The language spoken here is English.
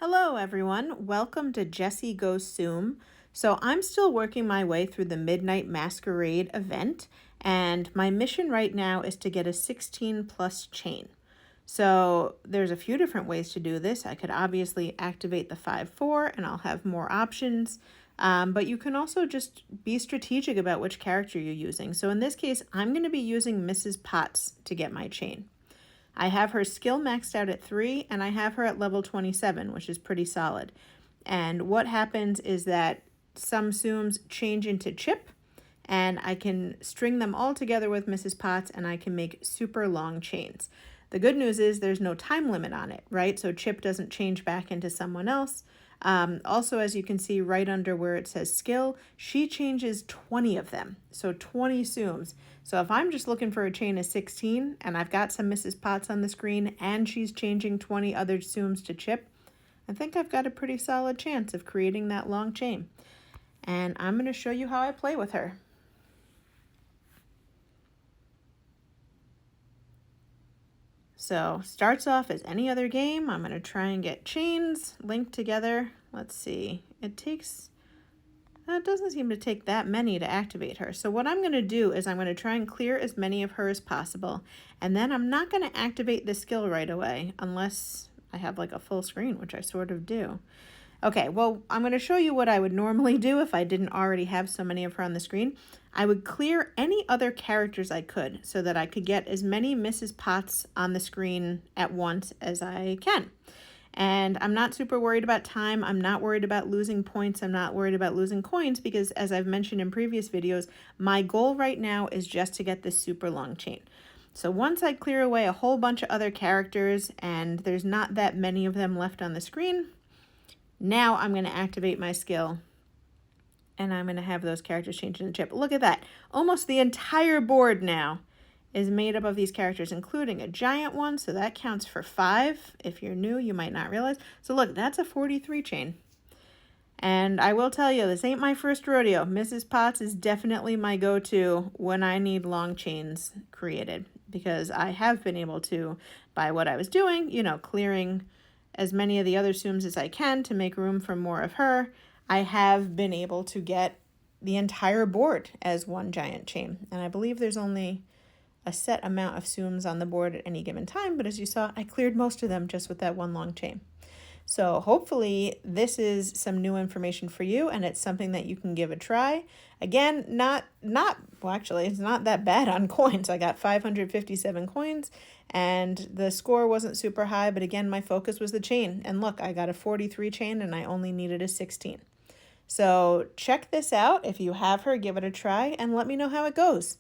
Hello everyone, welcome to Jessie Goes Tsum. So I'm still working my way through the Midnight Masquerade event, and my mission right now is to get a 16 plus chain. So there's a few different ways to do this. I could obviously activate the 5-4 and I'll have more options, but you can also just be strategic about which character you're using. So in this case, I'm going to be using Mrs. Potts to get my chain. I have her skill maxed out at 3, and I have her at level 27, which is pretty solid. And what happens is that some Tsums change into Chip, and I can string them all together with Mrs. Potts, and I can make super long chains. The good news is there's no time limit on it, right? So Chip doesn't change back into someone else. Also, as you can see right under where it says skill, she changes 20 of them, so 20 Tsums. So if I'm just looking for a chain of 16 and I've got some Mrs. Potts on the screen and she's changing 20 other Tsums to Chip, I think I've got a pretty solid chance of creating that long chain. And I'm going to show you how I play with her. So starts off as any other game. I'm going to try and get chains linked together. Let's see. It doesn't seem to take that many to activate her. So what I'm going to do is I'm going to try and clear as many of her as possible. And then I'm not going to activate the skill right away unless I have like a full screen, which I sort of do. Okay, well, I'm going to show you what I would normally do if I didn't already have so many of her on the screen. I would clear any other characters I could so that I could get as many Mrs. Potts on the screen at once as I can. And I'm not super worried about time. I'm not worried about losing points. I'm not worried about losing coins because, as I've mentioned in previous videos, my goal right now is just to get this super long chain. So once I clear away a whole bunch of other characters and there's not that many of them left on the screen, now I'm going to activate my skill and I'm going to have those characters change into Chip. Look at that. Almost the entire board now is made up of these characters, including a giant one, so that counts for 5. If you're new, you might not realize. So look, that's a 43 chain. And I will tell you, this ain't my first rodeo. Mrs. Potts is definitely my go-to when I need long chains created, because I have been able to, by what I was doing, clearing as many of the other Tsums as I can to make room for more of her, I have been able to get the entire board as one giant chain. And I believe there's only a set amount of Tsums on the board at any given time, but as you saw, I cleared most of them just with that one long chain. So hopefully this is some new information for you and it's something that you can give a try. Again, well, actually, it's not that bad on coins. I got 557 coins and the score wasn't super high, but again, my focus was the chain. And look, I got a 43 chain and I only needed a 16. So check this out. If you have her, give it a try and let me know how it goes.